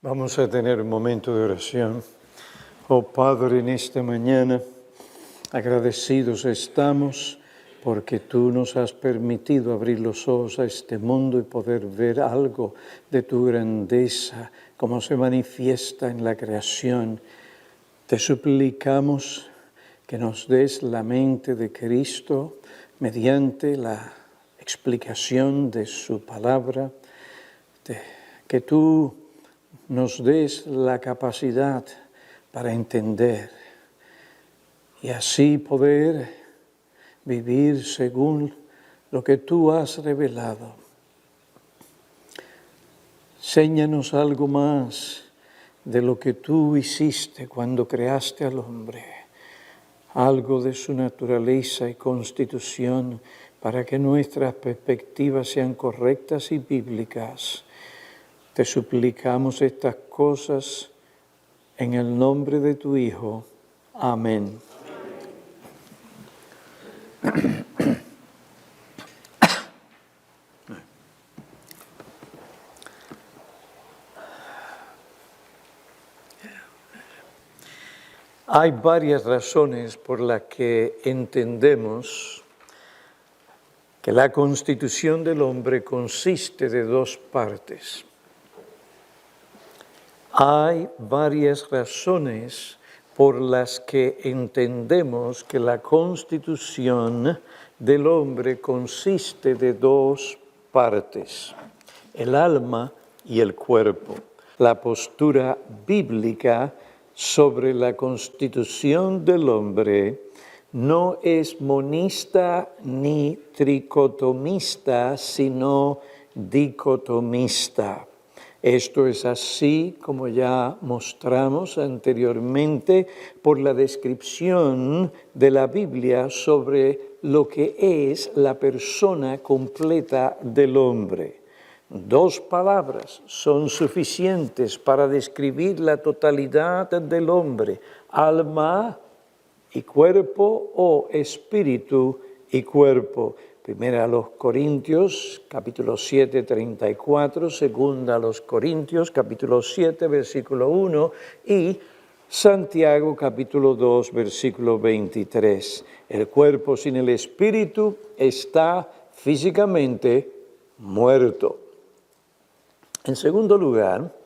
Vamos a tener un momento de oración. Oh Padre, en esta mañana agradecidos estamos porque tú nos has permitido abrir los ojos a este mundo y poder ver algo de tu grandeza, como se manifiesta en la creación. Te suplicamos que nos des la mente de Cristo mediante la explicación de su palabra, que tú nos des la capacidad para entender y así poder vivir según lo que tú has revelado. Séñanos algo más de lo que tú hiciste cuando creaste al hombre, algo de su naturaleza y constitución, para que nuestras perspectivas sean correctas y bíblicas. Te suplicamos estas cosas en el nombre de tu Hijo. Amén. Hay varias razones por las que entendemos que la constitución del hombre consiste de dos partes. Hay varias razones por las que entendemos que la constitución del hombre consiste de dos partes, el alma y el cuerpo. La postura bíblica sobre la constitución del hombre no es monista ni tricotomista, sino dicotomista. Esto es así, como ya mostramos anteriormente, por la descripción de la Biblia sobre lo que es la persona completa del hombre. Dos palabras son suficientes para describir la totalidad del hombre: alma y cuerpo, o espíritu y cuerpo. Primera a los Corintios, capítulo 7, 34, segunda a los Corintios, capítulo 7, versículo 1, y Santiago, capítulo 2, versículo 23. El cuerpo sin el espíritu está físicamente muerto. En segundo lugar,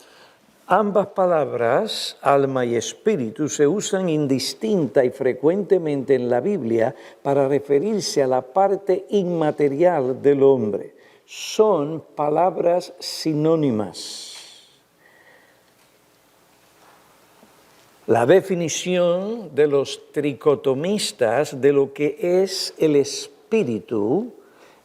ambas palabras, alma y espíritu, se usan indistinta y frecuentemente en la Biblia para referirse a la parte inmaterial del hombre. Son palabras sinónimas. La definición de los tricotomistas de lo que es el espíritu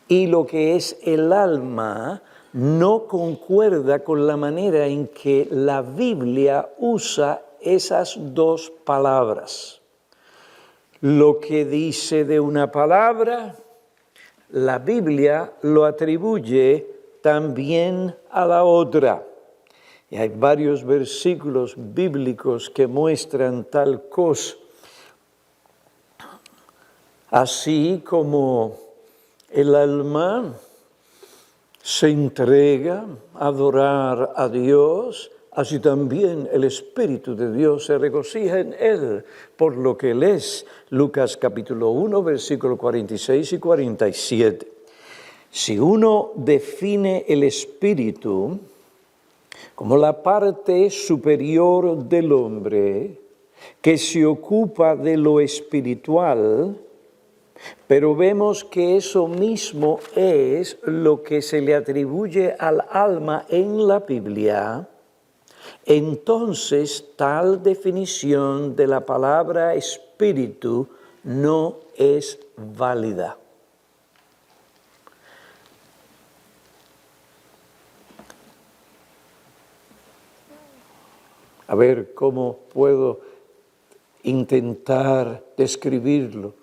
y lo que es el alma no concuerda con la manera en que la Biblia usa esas dos palabras. Lo que dice de una palabra, la Biblia lo atribuye también a la otra. Y hay varios versículos bíblicos que muestran tal cosa. Así como el alma se entrega a adorar a Dios, así también el Espíritu de Dios se regocija en Él por lo que Él es. Lucas capítulo 1, versículos 46 y 47. Si uno define el Espíritu como la parte superior del hombre que se ocupa de lo espiritual, pero vemos que eso mismo es lo que se le atribuye al alma en la Biblia, entonces tal definición de la palabra espíritu no es válida. A ver cómo puedo intentar describirlo.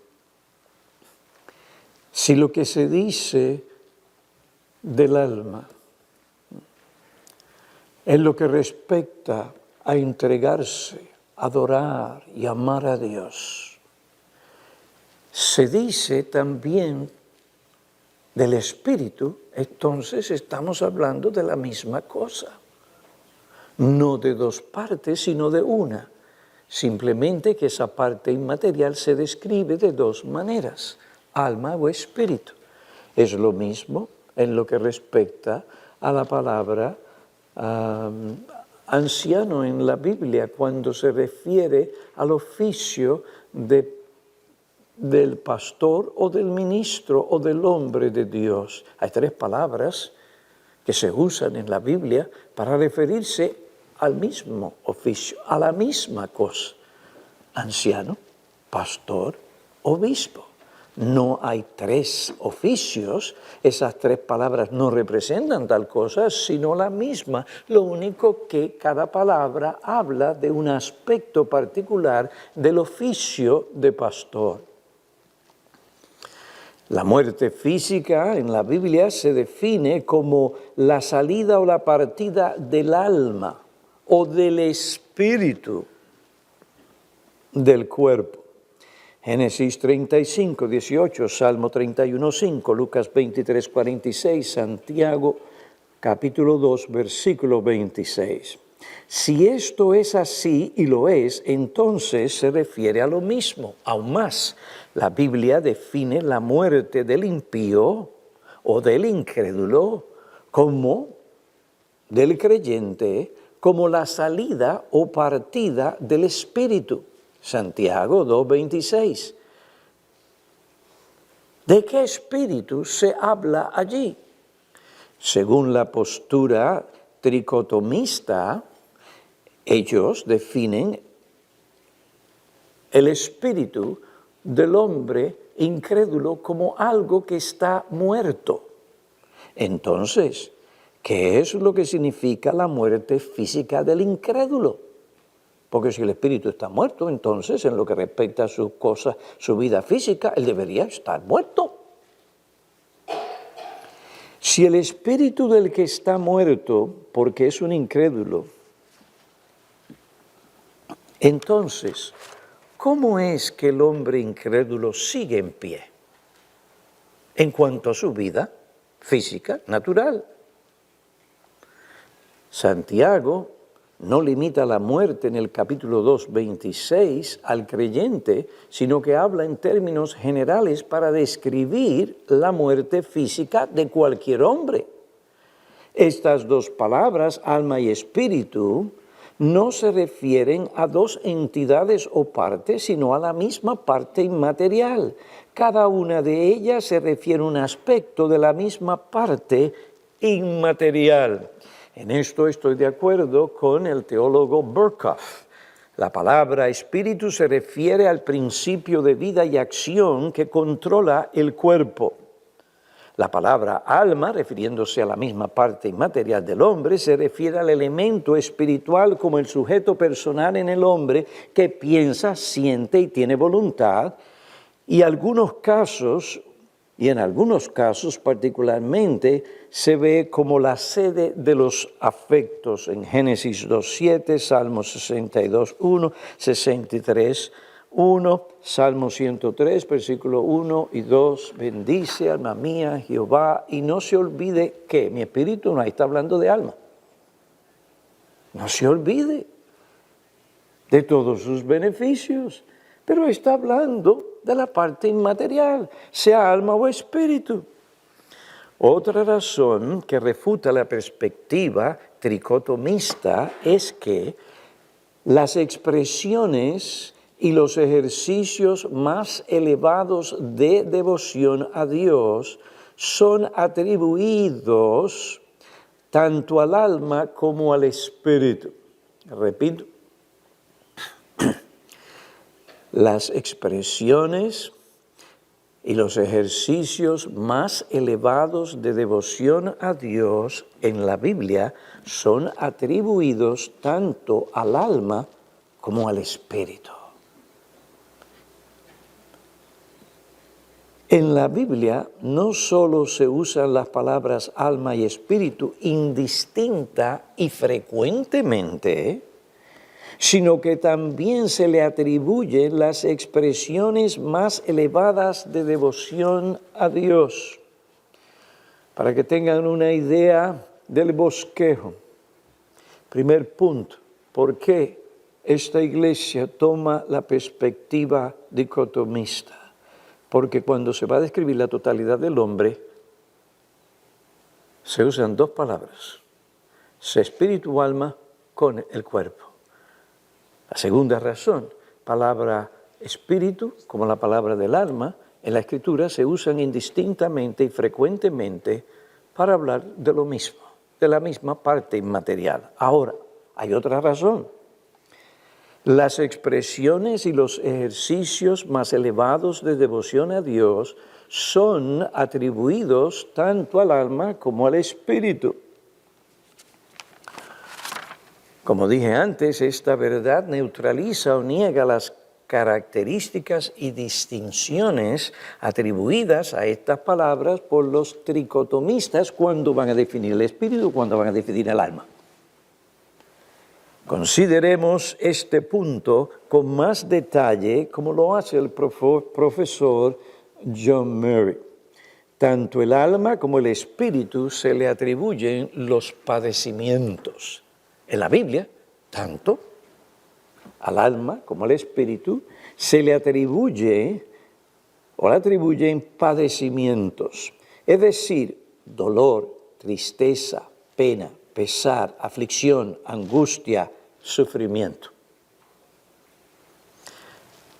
Si lo que se dice del alma en lo que respecta a entregarse, adorar y amar a Dios, se dice también del espíritu, entonces estamos hablando de la misma cosa. no de dos partes, sino de una. Simplemente que esa parte inmaterial se describe de dos maneras, alma o espíritu. Es lo mismo en lo que respecta a la palabra anciano en la Biblia, cuando se refiere al oficio del pastor o del ministro o del hombre de Dios. Hay tres palabras que se usan en la Biblia para referirse al mismo oficio, a la misma cosa. Anciano, pastor, obispo. No hay tres oficios, esas tres palabras no representan tal cosa, sino la misma. Lo único que cada palabra habla de un aspecto particular del oficio de pastor. La muerte física en la Biblia se define como la salida o la partida del alma o del espíritu del cuerpo. Génesis 35, 18, Salmo 31, 5, Lucas 23, 46, Santiago capítulo 2, versículo 26. Si esto es así, y lo es, entonces se refiere a lo mismo, aún más. La Biblia define la muerte del impío o del incrédulo como del creyente, como la salida o partida del espíritu. Santiago 2:26. ¿De qué espíritu se habla allí? Según la postura tricotomista, ellos definen el espíritu del hombre incrédulo como algo que está muerto. Entonces, ¿qué es lo que significa la muerte física del incrédulo? Porque si el espíritu está muerto, entonces en lo que respecta a sus cosas, su vida física, él debería estar muerto. Si el espíritu del que está muerto, porque es un incrédulo, entonces, ¿cómo es que el hombre incrédulo sigue en pie en cuanto a su vida física, natural? Santiago no limita la muerte en el capítulo 2, 26 al creyente, sino que habla en términos generales para describir la muerte física de cualquier hombre. Estas dos palabras, alma y espíritu, no se refieren a dos entidades o partes, sino a la misma parte inmaterial. Cada una de ellas se refiere a un aspecto de la misma parte inmaterial. En esto estoy de acuerdo con el teólogo Berkhof. La palabra espíritu se refiere al principio de vida y acción que controla el cuerpo. La palabra alma, refiriéndose a la misma parte inmaterial del hombre, se refiere al elemento espiritual como el sujeto personal en el hombre que piensa, siente y tiene voluntad, y en algunos casos particularmente, se ve como la sede de los afectos en Génesis 2:7, Salmo 62:1, 63:1, Salmo 103, versículo 1 y 2, bendice, alma mía, Jehová, y no se olvide que mi espíritu, no, ahí está hablando de alma, no se olvide de todos sus beneficios, pero está hablando de la parte inmaterial, sea alma o espíritu. Otra razón que refuta la perspectiva tricotomista es que las expresiones y los ejercicios más elevados de devoción a Dios son atribuidos tanto al alma como al espíritu. Repito, las expresiones y los ejercicios más elevados de devoción a Dios en la Biblia son atribuidos tanto al alma como al espíritu. En la Biblia no solo se usan las palabras alma y espíritu indistinta y frecuentemente, sino que también se le atribuyen las expresiones más elevadas de devoción a Dios. Para que tengan una idea del bosquejo, Primer punto, ¿por qué esta iglesia toma la perspectiva dicotomista? Porque cuando se va a describir la totalidad del hombre, se usan dos palabras, espíritu, alma, con el cuerpo. La segunda razón, palabra espíritu, como la palabra del alma, en la Escritura se usan indistintamente y frecuentemente para hablar de lo mismo, de la misma parte inmaterial. Ahora, hay otra razón. Las expresiones y los ejercicios más elevados de devoción a Dios son atribuidos tanto al alma como al espíritu. Como dije antes, esta verdad neutraliza o niega las características y distinciones atribuidas a estas palabras por los tricotomistas cuando van a definir el espíritu, cuando van a definir el alma. Consideremos este punto con más detalle como lo hace el profesor John Murray. Tanto el alma como el espíritu se le atribuyen los padecimientos. En la Biblia, tanto al alma como al espíritu se le atribuyen padecimientos, es decir, dolor, tristeza, pena, pesar, aflicción, angustia, sufrimiento.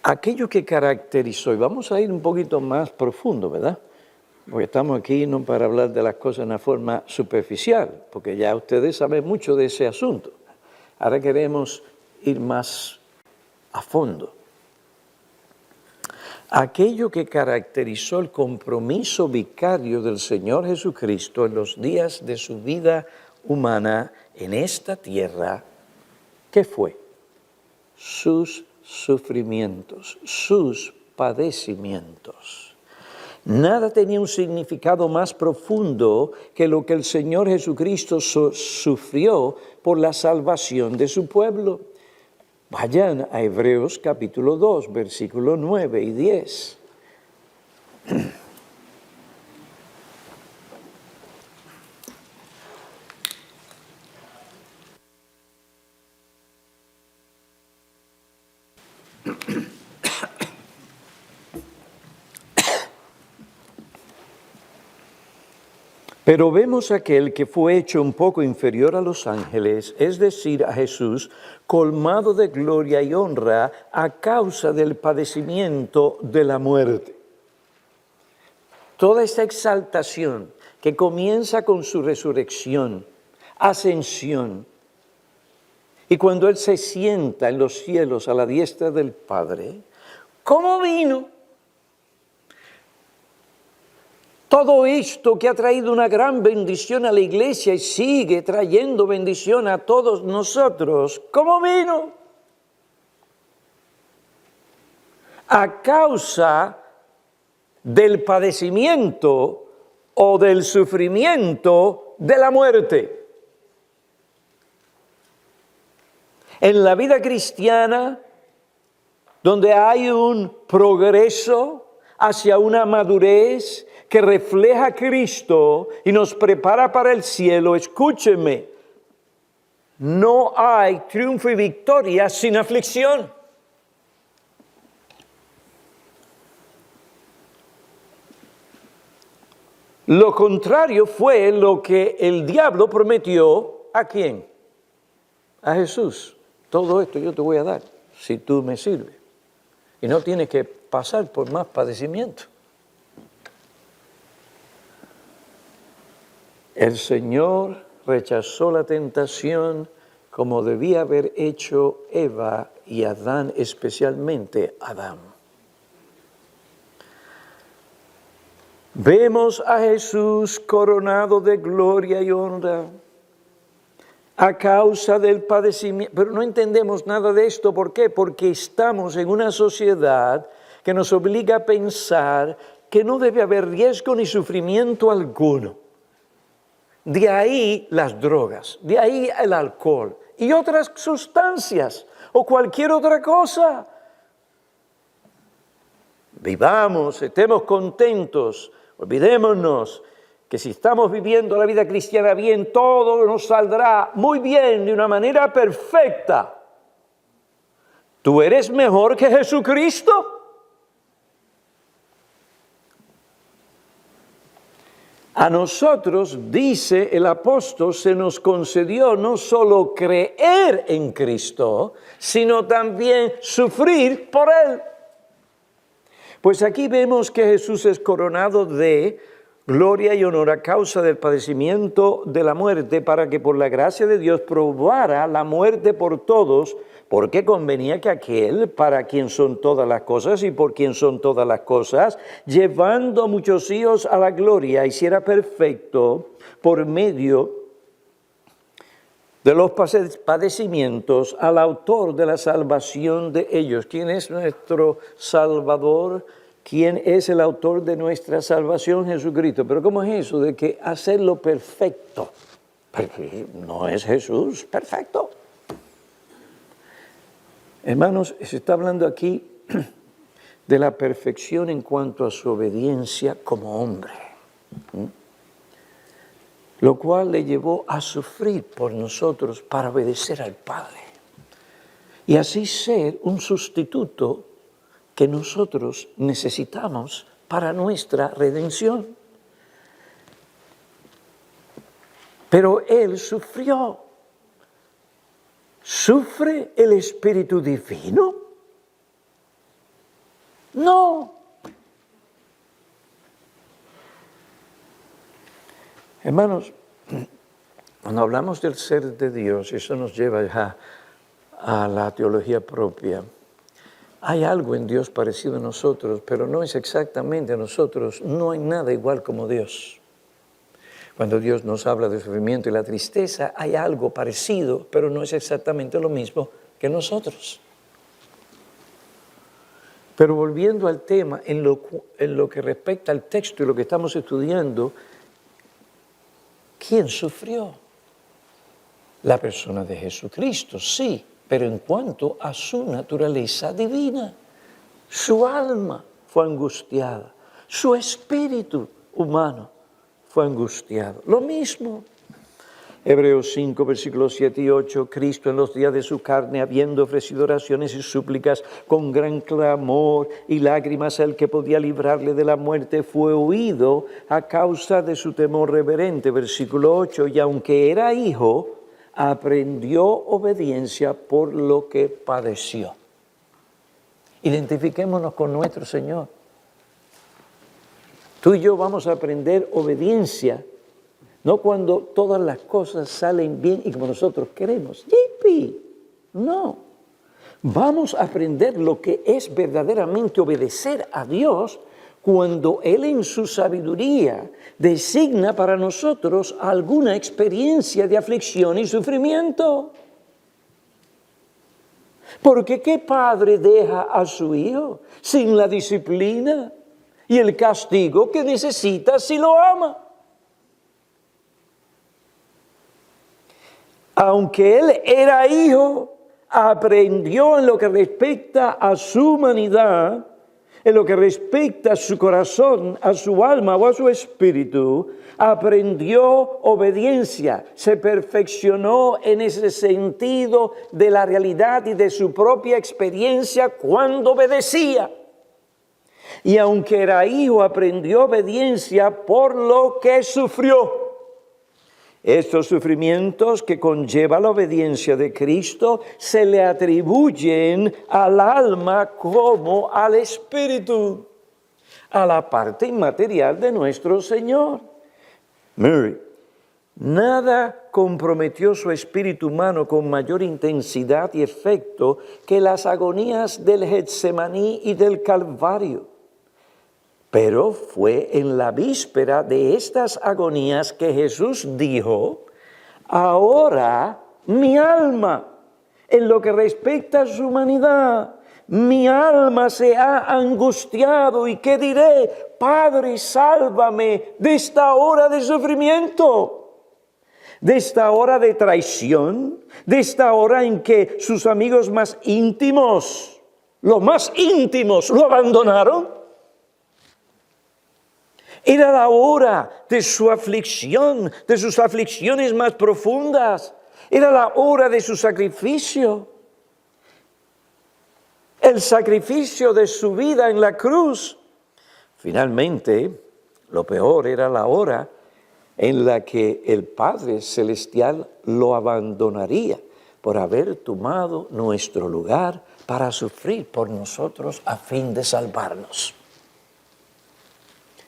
Aquello que caracterizó, y vamos a ir un poquito más profundo, ¿verdad? Porque estamos aquí no para hablar de las cosas de una forma superficial, porque ya ustedes saben mucho de ese asunto. Ahora queremos ir más a fondo. Aquello que caracterizó el compromiso vicario del Señor Jesucristo en los días de su vida humana en esta tierra, ¿qué fue? Sus sufrimientos, sus padecimientos. Nada tenía un significado más profundo que lo que el Señor Jesucristo sufrió por la salvación de su pueblo. Vayan a Hebreos capítulo 2, versículos 9 y 10. Pero vemos a aquel que fue hecho un poco inferior a los ángeles, es decir, a Jesús, colmado de gloria y honra a causa del padecimiento de la muerte. Toda esta exaltación que comienza con su resurrección, ascensión, y cuando Él se sienta en los cielos a la diestra del Padre, ¿cómo vino? Todo esto que ha traído una gran bendición a la iglesia y sigue trayendo bendición a todos nosotros, ¿cómo vino? A causa del padecimiento o del sufrimiento de la muerte. En la vida cristiana, donde hay un progreso hacia una madurez que refleja a Cristo y nos prepara para el cielo, escúcheme, no hay triunfo y victoria sin aflicción. Lo contrario fue lo que el diablo prometió ¿a quién? A Jesús. Todo esto yo te voy a dar si tú me sirves. Y no tienes que pasar por más padecimiento. El Señor rechazó la tentación como debía haber hecho Eva y Adán, especialmente Adán. Vemos a Jesús coronado de gloria y honra a causa del padecimiento, pero no entendemos nada de esto. ¿Por qué? Porque estamos en una sociedad que nos obliga a pensar que no debe haber riesgo ni sufrimiento alguno. De ahí las drogas, de ahí el alcohol y otras sustancias o cualquier otra cosa. Vivamos, estemos contentos, olvidémonos que si estamos viviendo la vida cristiana bien, todo nos saldrá muy bien, de una manera perfecta. ¿Tú eres mejor que Jesucristo? A nosotros, dice el apóstol, se nos concedió no solo creer en Cristo, sino también sufrir por Él. Pues aquí vemos que Jesús es coronado de gloria y honor a causa del padecimiento de la muerte, para que por la gracia de Dios probara la muerte por todos, porque convenía que aquel, para quien son todas las cosas y por quien son todas las cosas, llevando a muchos hijos a la gloria, hiciera perfecto por medio de los padecimientos al autor de la salvación de ellos. ¿Quién es nuestro Salvador? ¿Quién es el autor de nuestra salvación? Jesucristo. Pero ¿cómo es eso de que hacerlo perfecto? ¿No es Jesús perfecto? Hermanos, se está hablando aquí de la perfección en cuanto a su obediencia como hombre, lo cual le llevó a sufrir por nosotros para obedecer al Padre y así ser un sustituto que nosotros necesitamos para nuestra redención. Pero Él sufrió. ¿Sufre el Espíritu Divino? No. Hermanos, cuando hablamos del ser de Dios, eso nos lleva ya a la teología propia. Hay algo en Dios parecido a nosotros, pero no es exactamente a nosotros. No hay nada igual como Dios. Cuando Dios nos habla del sufrimiento y la tristeza, hay algo parecido, pero no es exactamente lo mismo que nosotros. Pero volviendo al tema, en lo que respecta al texto y lo que estamos estudiando, ¿quién sufrió? La persona de Jesucristo, sí, pero en cuanto a su naturaleza divina, su alma fue angustiada, su espíritu humano fue angustiado. Lo mismo. Hebreos 5, versículos 7 y 8, Cristo en los días de su carne, habiendo ofrecido oraciones y súplicas con gran clamor y lágrimas al que podía librarle de la muerte, fue oído a causa de su temor reverente. Versículo 8, y aunque era hijo, aprendió obediencia por lo que padeció. Identifiquémonos con nuestro Señor. Tú y yo vamos a aprender obediencia, no cuando todas las cosas salen bien y como nosotros queremos. ¡Yipi! No. Vamos a aprender lo que es verdaderamente obedecer a Dios cuando Él en su sabiduría designa para nosotros alguna experiencia de aflicción y sufrimiento. Porque ¿qué padre deja a su hijo sin la disciplina y el castigo que necesita si lo ama? Aunque él era hijo, aprendió en lo que respecta a su humanidad, en lo que respecta a su corazón, a su alma o a su espíritu, aprendió obediencia, se perfeccionó en ese sentido de la realidad y de su propia experiencia cuando obedecía. Y aunque era hijo, aprendió obediencia por lo que sufrió. Estos sufrimientos que conlleva la obediencia de Cristo se le atribuyen al alma como al espíritu, a la parte inmaterial de nuestro Señor. Mary, nada comprometió su espíritu humano con mayor intensidad y efecto que las agonías del Getsemaní y del Calvario. Pero fue en la víspera de estas agonías que Jesús dijo, ahora mi alma, en lo que respecta a su humanidad, mi alma se ha angustiado y ¿qué diré? Padre, sálvame de esta hora de sufrimiento, de esta hora de traición, de esta hora en que sus amigos más íntimos, los más íntimos, lo abandonaron. Era la hora de su aflicción, de sus aflicciones más profundas. Era la hora de su sacrificio. El sacrificio de su vida en la cruz. Finalmente, lo peor era la hora en la que el Padre Celestial lo abandonaría por haber tomado nuestro lugar para sufrir por nosotros a fin de salvarnos.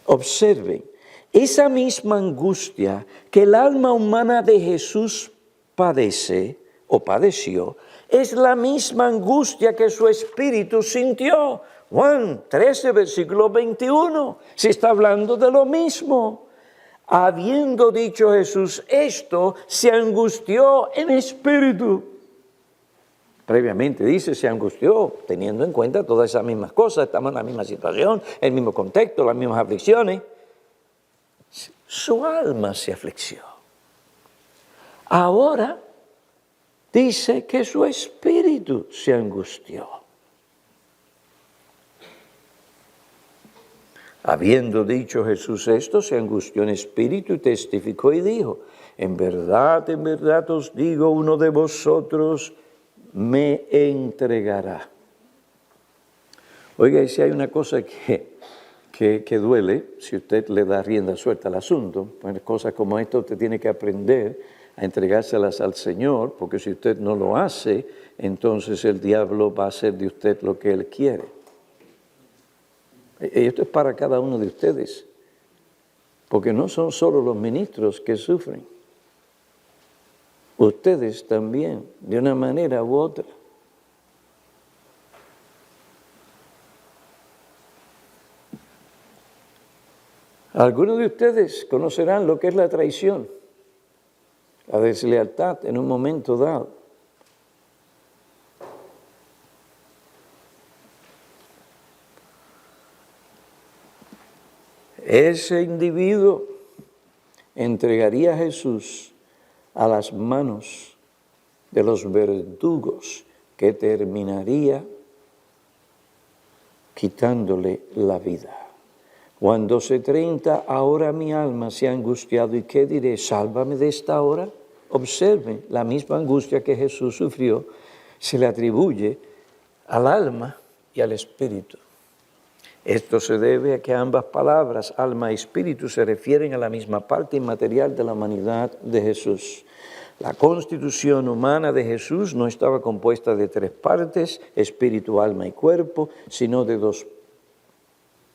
Observen, esa misma angustia que el alma humana de Jesús padece o padeció, es la misma angustia que su espíritu sintió. Juan 13, versículo 21, se está hablando de lo mismo. Habiendo dicho Jesús esto, se angustió en espíritu. Previamente dice, se angustió, teniendo en cuenta todas esas mismas cosas, estamos en la misma situación, el mismo contexto, las mismas aflicciones. Su alma se afligió. Ahora dice que su espíritu se angustió. Habiendo dicho Jesús esto, se angustió en espíritu y testificó y dijo, en verdad os digo, uno de vosotros me entregará. Oiga, y si hay una cosa que duele, si usted le da rienda suelta al asunto, pues cosas como esto usted tiene que aprender a entregárselas al Señor, porque si usted no lo hace, entonces el diablo va a hacer de usted lo que él quiere. Y esto es para cada uno de ustedes, porque no son solo los ministros que sufren. Ustedes también, de una manera u otra. Algunos de ustedes conocerán lo que es la traición, la deslealtad en un momento dado. Ese individuo entregaría a Jesús a las manos de los verdugos que terminaría quitándole la vida. Juan 12:30, ahora mi alma se ha angustiado, ¿y qué diré? Sálvame de esta hora. Observen, la misma angustia que Jesús sufrió se le atribuye al alma y al espíritu. Esto se debe a que ambas palabras, alma y espíritu, se refieren a la misma parte inmaterial de la humanidad de Jesús. La constitución humana de Jesús no estaba compuesta de tres partes, espíritu, alma y cuerpo, sino de dos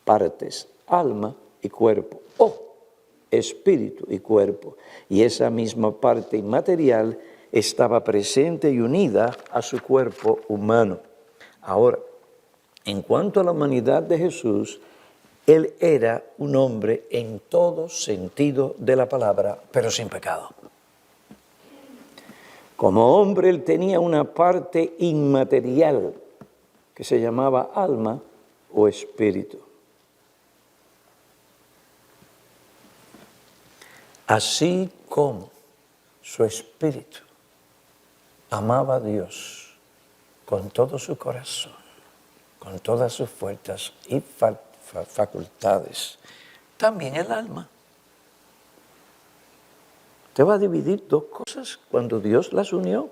partes, alma y cuerpo, o espíritu y cuerpo. Y esa misma parte inmaterial estaba presente y unida a su cuerpo humano. Ahora, en cuanto a la humanidad de Jesús, Él era un hombre en todo sentido de la palabra, pero sin pecado. Como hombre, Él tenía una parte inmaterial que se llamaba alma o espíritu. Así como su espíritu amaba a Dios con todo su corazón, con todas sus fuerzas y facultades, también el alma. Usted va a dividir dos cosas cuando Dios las unió.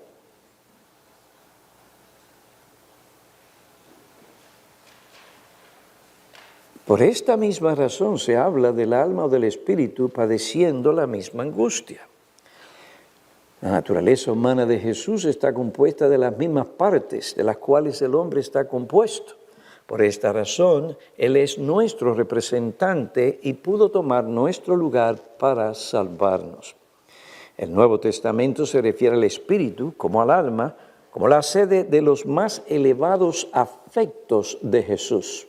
Por esta misma razón se habla del alma o del espíritu padeciendo la misma angustia. La naturaleza humana de Jesús está compuesta de las mismas partes de las cuales el hombre está compuesto. Por esta razón, Él es nuestro representante y pudo tomar nuestro lugar para salvarnos. El Nuevo Testamento se refiere al espíritu como al alma, como la sede de los más elevados afectos de Jesús.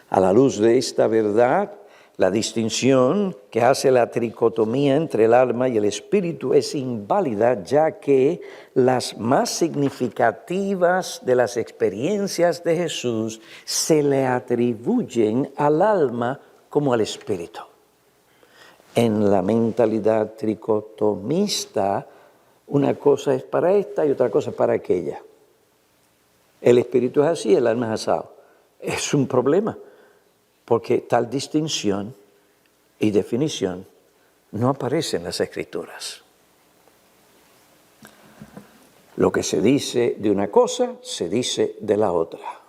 A la luz de esta verdad, la distinción que hace la tricotomía entre el alma y el espíritu es inválida, ya que las más significativas de las experiencias de Jesús se le atribuyen al alma como al espíritu. En la mentalidad tricotomista, una cosa es para esta y otra cosa es para aquella. El espíritu es así, el alma es asado. Es un problema. porque tal distinción y definición no aparece en las Escrituras. Lo que se dice de una cosa, se dice de la otra,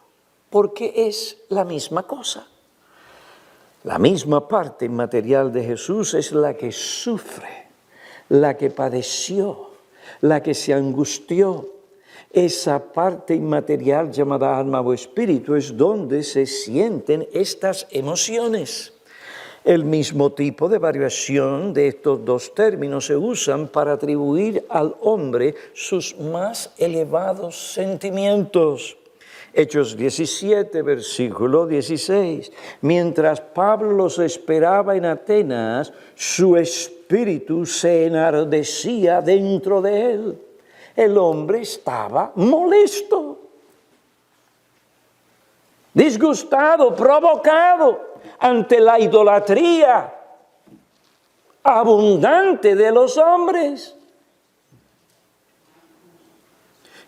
porque es la misma cosa. La misma parte inmaterial de Jesús es la que sufre, la que padeció, la que se angustió. Esa parte inmaterial llamada alma o espíritu es donde se sienten estas emociones. El mismo tipo de variación de estos dos términos se usan para atribuir al hombre sus más elevados sentimientos. Hechos 17, versículo 16. Mientras Pablo los esperaba en Atenas, su espíritu se enardecía dentro de él. El hombre estaba molesto, disgustado, provocado ante la idolatría abundante de los hombres.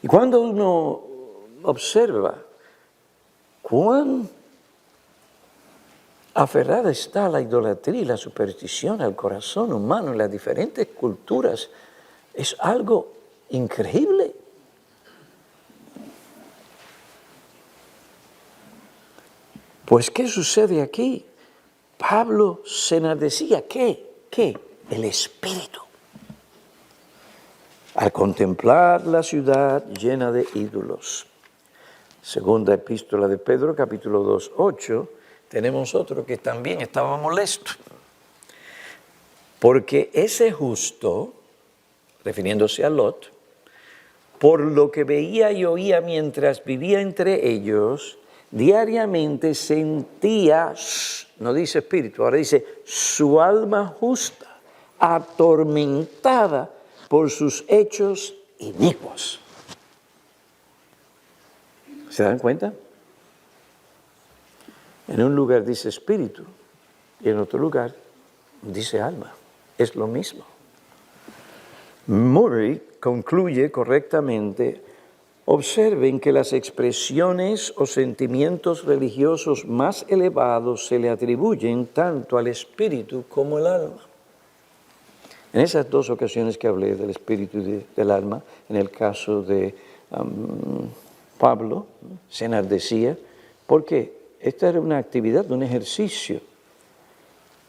Y cuando uno observa cuán aferrada está la idolatría y la superstición al corazón humano en las diferentes culturas, es algo increíble. Pues, ¿qué sucede aquí? Pablo se enardecía. ¿Qué? El espíritu. Al contemplar la ciudad llena de ídolos. Segunda epístola de Pedro, capítulo 2, 8, tenemos otro que también estaba molesto. Porque ese justo, refiriéndose a Lot, por lo que veía y oía mientras vivía entre ellos, diariamente sentía, no dice espíritu, ahora dice su alma justa, atormentada por sus hechos inicuos. ¿Se dan cuenta? En un lugar dice espíritu y en otro lugar dice alma. Es lo mismo. Murray concluye correctamente: observen que las expresiones o sentimientos religiosos más elevados se le atribuyen tanto al espíritu como al alma. En esas dos ocasiones que hablé del espíritu y del alma, en el caso de Pablo, se enardecía, porque esta era una actividad, un ejercicio,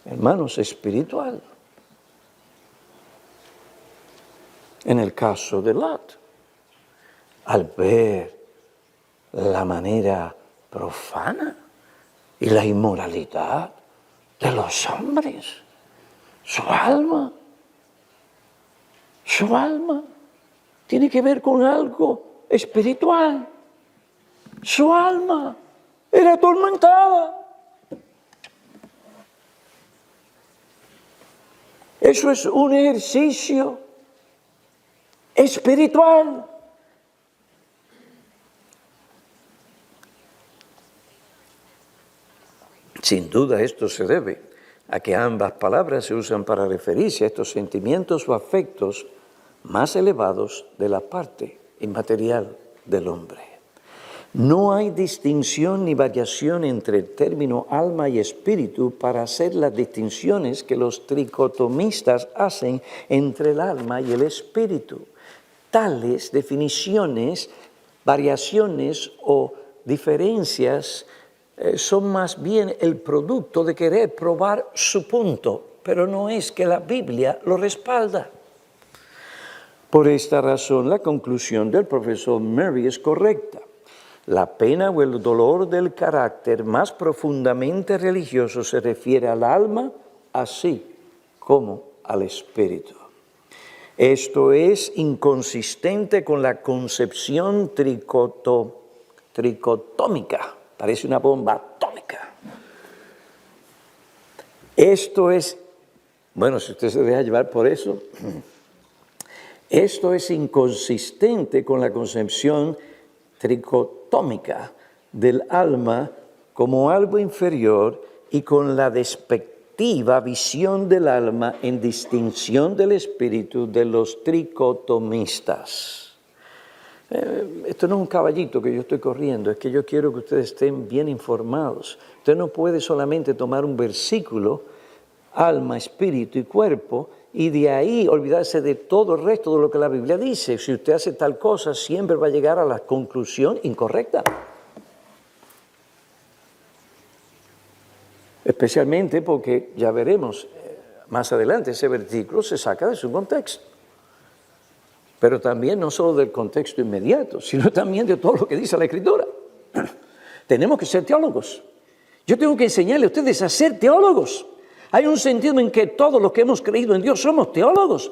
hermanos, espiritual. En el caso de Lot, al ver la manera profana y la inmoralidad de los hombres, su alma tiene que ver con algo espiritual. Su alma era atormentada. Eso es un ejercicio espiritual. Sin duda esto se debe a que ambas palabras se usan para referirse a estos sentimientos o afectos más elevados de la parte inmaterial del hombre. No hay distinción ni variación entre el término alma y espíritu para hacer las distinciones que los tricotomistas hacen entre el alma y el espíritu. Tales definiciones, variaciones o diferencias son más bien el producto de querer probar su punto, pero no es que la Biblia lo respalda. Por esta razón, la conclusión del profesor Murray es correcta. La pena o el dolor del carácter más profundamente religioso se refiere al alma, así como al espíritu. Esto es inconsistente con la concepción tricotómica. Parece una bomba atómica. Esto es, bueno, si usted se deja llevar por eso, esto es inconsistente con la concepción tricotómica del alma como algo inferior y con la despectiva visión del alma en distinción del espíritu de los tricotomistas. Esto no es un caballito que yo estoy corriendo, es que yo quiero que ustedes estén bien informados. Usted no puede solamente tomar un versículo, alma, espíritu y cuerpo, y de ahí olvidarse de todo el resto de lo que la Biblia dice. Si usted hace tal cosa, siempre va a llegar a la conclusión incorrecta. Especialmente porque, ya veremos más adelante, ese versículo se saca de su contexto. Pero también no solo del contexto inmediato, sino también de todo lo que dice la Escritura. Tenemos que ser teólogos. Yo tengo que enseñarle a ustedes a ser teólogos. Hay un sentido en que todos los que hemos creído en Dios somos teólogos.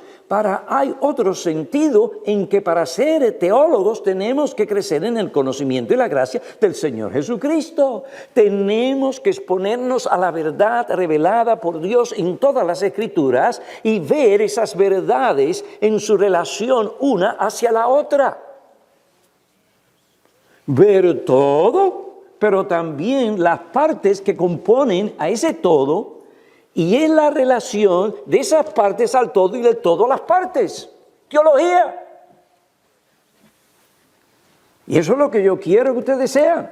Hay otro sentido en que para ser teólogos tenemos que crecer en el conocimiento y la gracia del Señor Jesucristo. Tenemos que exponernos a la verdad revelada por Dios en todas las Escrituras y ver esas verdades en su relación una hacia la otra. Ver todo, pero también las partes que componen a ese todo. Y es la relación de esas partes al todo y del todo a las partes. Teología. Y eso es lo que yo quiero que ustedes sean.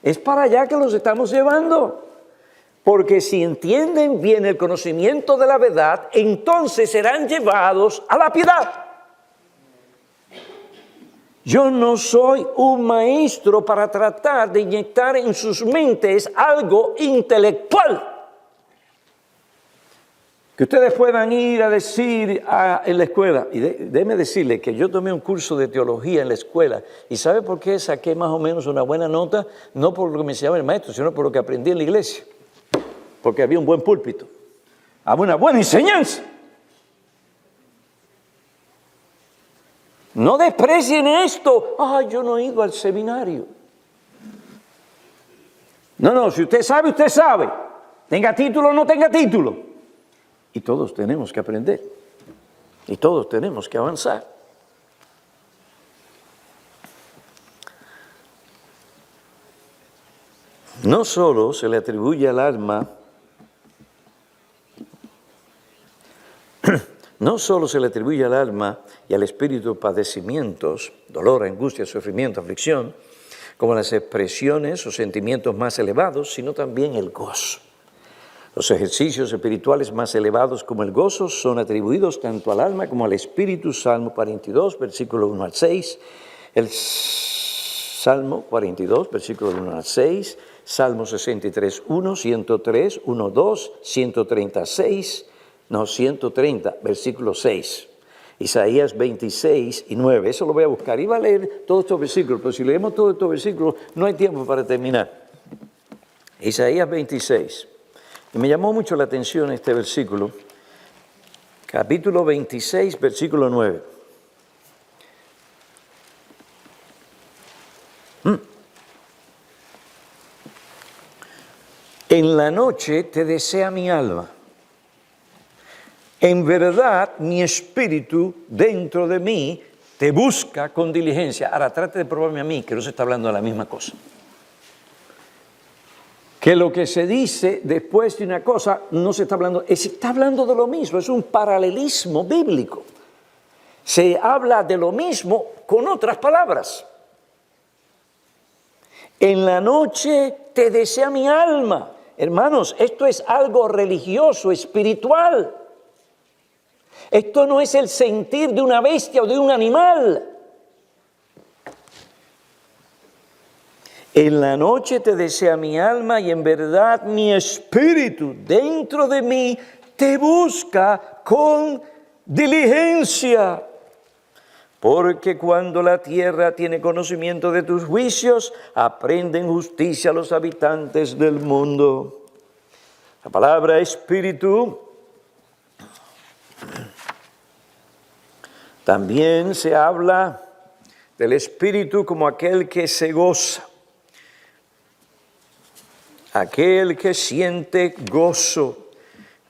Es para allá que los estamos llevando. Porque si entienden bien el conocimiento de la verdad, entonces serán llevados a la piedad. Yo no soy un maestro para tratar de inyectar en sus mentes algo intelectual. Que ustedes puedan ir a decir en la escuela, y déjeme decirle que yo tomé un curso de teología en la escuela, y ¿sabe por qué saqué más o menos una buena nota? No por lo que me enseñaba el maestro, sino por lo que aprendí en la iglesia. Porque había un buen púlpito, había una buena enseñanza. No desprecien esto. Yo no he ido al seminario. No, si usted sabe, usted sabe. Tenga título o no tenga título. Y todos tenemos que aprender. Y todos tenemos que avanzar. No solo se le atribuye al alma, y al espíritu padecimientos, dolor, angustia, sufrimiento, aflicción, como las expresiones o sentimientos más elevados, sino también el gozo. Los ejercicios espirituales más elevados como el gozo son atribuidos tanto al alma como al espíritu. Salmo 42, versículo 1 al 6. El Salmo 42, versículo 1 al 6. Salmo 63, 1, 103, 1, 2, 130, versículo 6. Isaías 26 y 9. Eso lo voy a buscar. Iba a leer todos estos versículos, pero si leemos todos estos versículos no hay tiempo para terminar. Isaías 26. Y me llamó mucho la atención este versículo, capítulo 26, versículo 9. En la noche te desea mi alma. En verdad, mi espíritu dentro de mí te busca con diligencia. Ahora, trate de probarme a mí que no se está hablando de la misma cosa. Que lo que se dice después de una cosa no se está hablando, se está hablando de lo mismo, es un paralelismo bíblico. Se habla de lo mismo con otras palabras. En la noche te desea mi alma. Hermanos, esto es algo religioso, espiritual. Esto no es el sentir de una bestia o de un animal. En la noche te desea mi alma y en verdad mi espíritu dentro de mí te busca con diligencia. Porque cuando la tierra tiene conocimiento de tus juicios, aprenden justicia los habitantes del mundo. La palabra espíritu también se habla del espíritu como aquel que se goza. Aquel que siente gozo.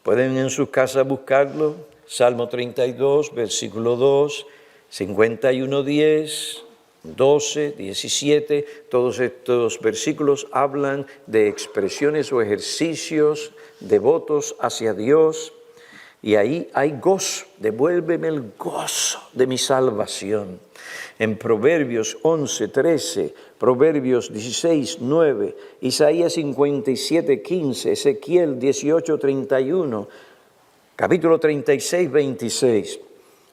Pueden en sus casas buscarlo. Salmo 32, versículo 2, 51, 10, 12, 17. Todos estos versículos hablan de expresiones o ejercicios devotos hacia Dios. Y ahí hay gozo, devuélveme el gozo de mi salvación. En Proverbios 11:13, Proverbios 16:9, Isaías 57:15, Ezequiel 18:31, capítulo 36:26.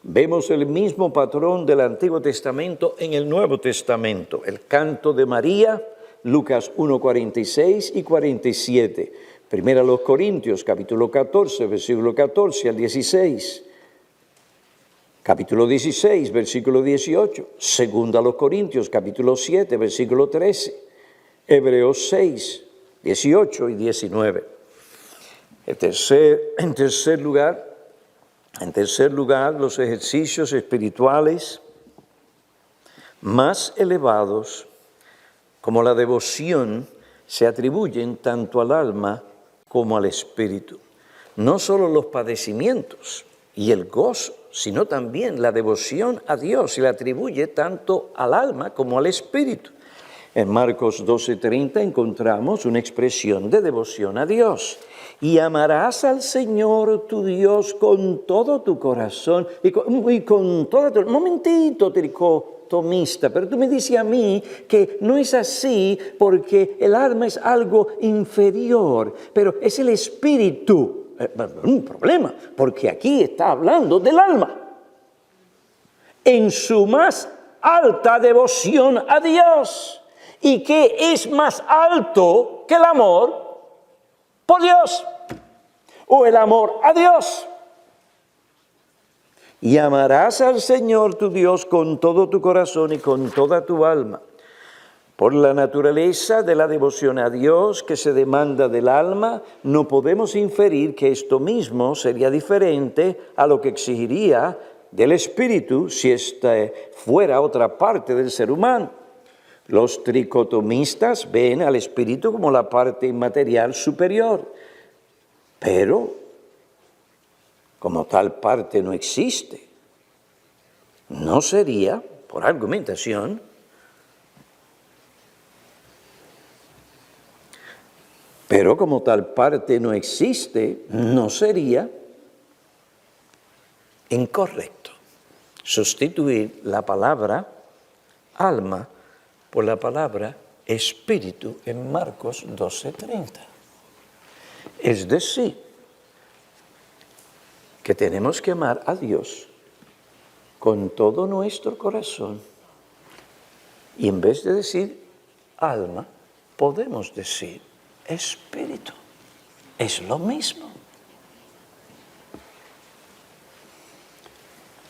Vemos el mismo patrón del Antiguo Testamento en el Nuevo Testamento. El canto de María, Lucas 1:46 y 47. Primera a los Corintios, capítulo 14, versículo 14 al 16. Capítulo 16, versículo 18. Segunda a los Corintios, capítulo 7, versículo 13. Hebreos 6, 18 y 19. En tercer lugar, los ejercicios espirituales más elevados, como la devoción, se atribuyen tanto al alma como al espíritu. No solo los padecimientos y el gozo, sino también la devoción a Dios se le atribuye tanto al alma como al espíritu. En Marcos 12:30 encontramos una expresión de devoción a Dios. Y amarás al Señor tu Dios con todo tu corazón y con toda tu... Momentito, tricotomista, pero tú me dices a mí que no es así porque el alma es algo inferior, pero es el espíritu. Un problema, porque aquí está hablando del alma. En su más alta devoción a Dios. ¿Y qué es más alto que el amor por Dios? O el amor a Dios. Y amarás al Señor tu Dios con todo tu corazón y con toda tu alma. Por la naturaleza de la devoción a Dios que se demanda del alma, no podemos inferir que esto mismo sería diferente a lo que exigiría del espíritu si esta fuera otra parte del ser humano. Los tricotomistas ven al espíritu como la parte inmaterial superior, pero como tal parte no existe. No sería, por argumentación, pero como tal parte no existe, no sería incorrecto sustituir la palabra alma por la palabra espíritu en Marcos 12:30. Es decir, que tenemos que amar a Dios con todo nuestro corazón y en vez de decir alma, podemos decir espíritu. Es lo mismo.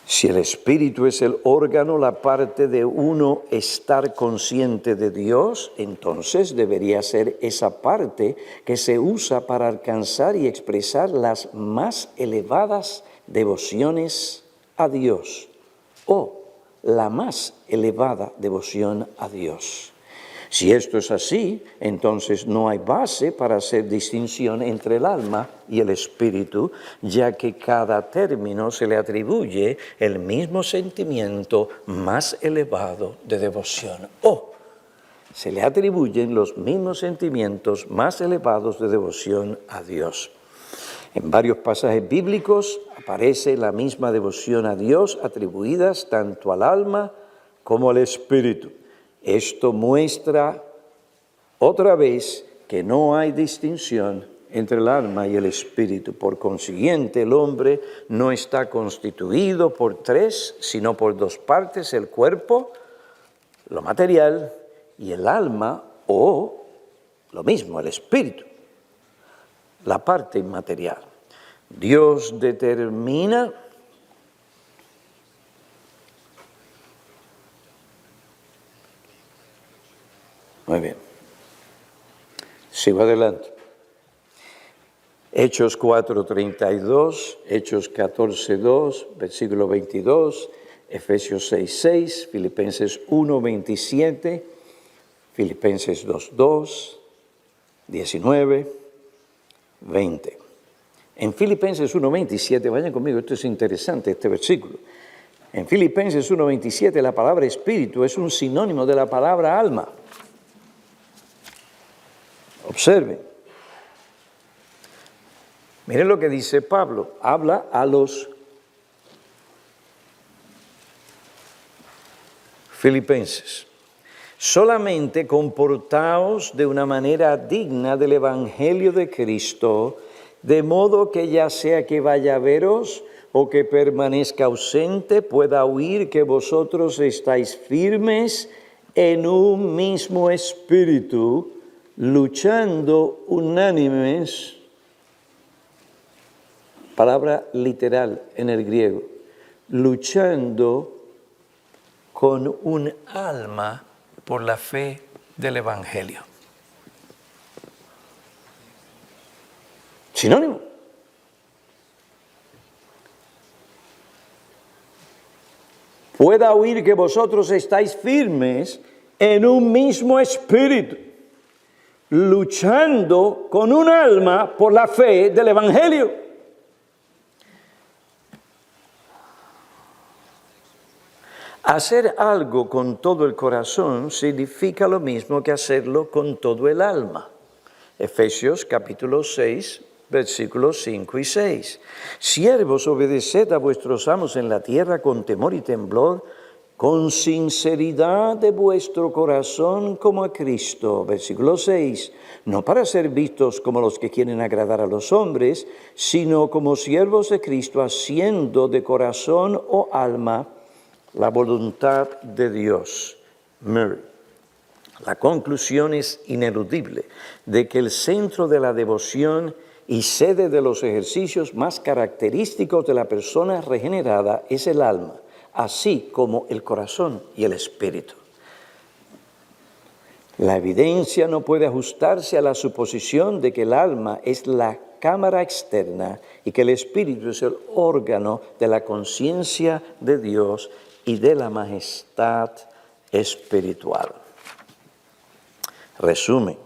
Si el espíritu es el órgano, la parte de uno estar consciente de Dios, entonces debería ser esa parte que se usa para alcanzar y expresar las más elevadas devociones a Dios, o la más elevada devoción a Dios. Si esto es así, entonces no hay base para hacer distinción entre el alma y el espíritu, ya que cada término se le atribuye el mismo sentimiento más elevado de devoción. O se le atribuyen los mismos sentimientos más elevados de devoción a Dios. En varios pasajes bíblicos aparece la misma devoción a Dios atribuidas tanto al alma como al espíritu. Esto muestra otra vez que no hay distinción entre el alma y el espíritu. Por consiguiente, el hombre no está constituido por tres, sino por dos partes: el cuerpo, lo material, y el alma, o lo mismo, el espíritu, la parte inmaterial. Dios determina muy bien. Sigo adelante. Hechos 4:32, Hechos 14:2, versículo 22, Efesios 6:6, Filipenses 1:27, Filipenses 2:2, 19, 20. En Filipenses 1:27, vayan conmigo, esto es interesante, este versículo. En Filipenses 1:27 la palabra espíritu es un sinónimo de la palabra alma. Observen. Miren lo que dice Pablo, habla a los filipenses. Solamente comportaos de una manera digna del Evangelio de Cristo, de modo que ya sea que vaya a veros o que permanezca ausente, pueda oír que vosotros estáis firmes en un mismo espíritu, luchando unánimes, palabra literal en el griego, luchando con un alma por la fe del Evangelio. Sinónimo. Pueda oír que vosotros estáis firmes en un mismo espíritu, luchando con un alma por la fe del Evangelio. Hacer algo con todo el corazón significa lo mismo que hacerlo con todo el alma. Efesios capítulo 6, versículos 5 y 6. Siervos, obedeced a vuestros amos en la tierra con temor y temblor, con sinceridad de vuestro corazón como a Cristo. Versículo 6. No para ser vistos como los que quieren agradar a los hombres, sino como siervos de Cristo, haciendo de corazón o alma la voluntad de Dios. Mary. La conclusión es ineludible de que el centro de la devoción y sede de los ejercicios más característicos de la persona regenerada es el alma, así como el corazón y el espíritu. La evidencia no puede ajustarse a la suposición de que el alma es la cámara externa y que el espíritu es el órgano de la conciencia de Dios y de la majestad espiritual. Resumen.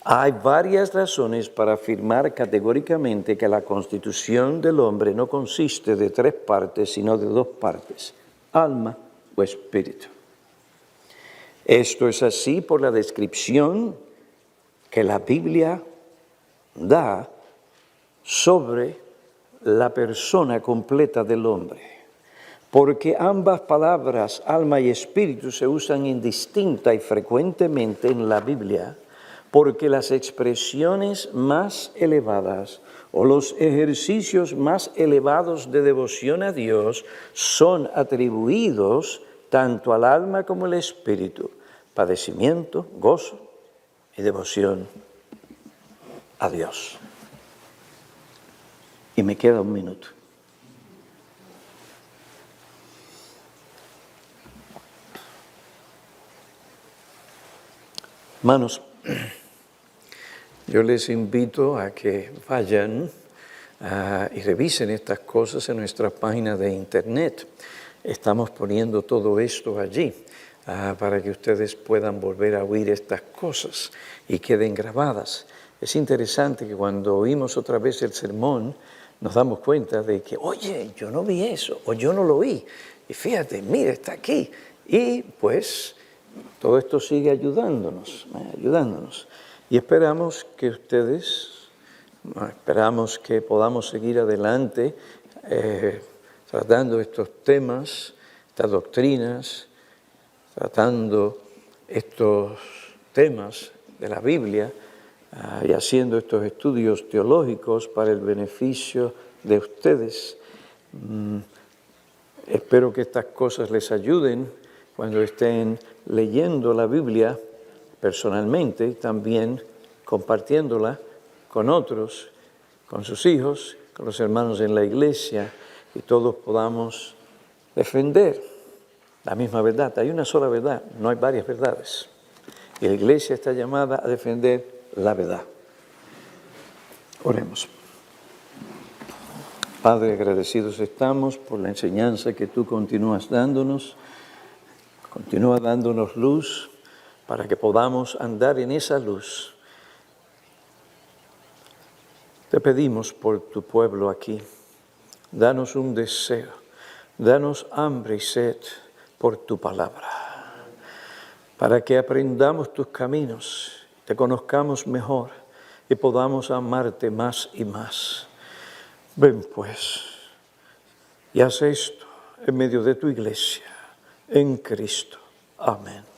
Hay varias razones para afirmar categóricamente que la constitución del hombre no consiste de 3 partes, sino de 2 partes, alma o espíritu. Esto es así por la descripción que la Biblia da sobre la persona completa del hombre, porque ambas palabras, alma y espíritu, se usan indistinta y frecuentemente en la Biblia, porque las expresiones más elevadas o los ejercicios más elevados de devoción a Dios son atribuidos tanto al alma como al espíritu, padecimiento, gozo y devoción a Dios. Y me queda 1 minuto. Hermanos, yo les invito a que vayan y revisen estas cosas en nuestra página de internet. Estamos poniendo todo esto allí para que ustedes puedan volver a oír estas cosas y queden grabadas. Es interesante que cuando oímos otra vez el sermón, nos damos cuenta de que, oye, yo no vi eso, o yo no lo oí. Y fíjate, mira, está aquí. Y pues todo esto sigue ayudándonos. Y esperamos que podamos seguir adelante tratando estos temas, estas doctrinas, tratando estos temas de la Biblia, y haciendo estos estudios teológicos para el beneficio de ustedes. Espero que estas cosas les ayuden cuando estén leyendo la Biblia personalmente y también compartiéndola con otros, con sus hijos, con los hermanos en la iglesia, y todos podamos defender la misma verdad. Hay una sola verdad, no hay varias verdades. Y la iglesia está llamada a defender la verdad. Oremos. Padre, agradecidos estamos por la enseñanza que tú continúas dándonos. Continúa dándonos luz para que podamos andar en esa luz. Te pedimos por tu pueblo aquí. Danos un deseo. Danos hambre y sed por tu palabra. Para que aprendamos tus caminos, te conozcamos mejor y podamos amarte más y más. Ven pues y haz esto en medio de tu iglesia, en Cristo. Amén.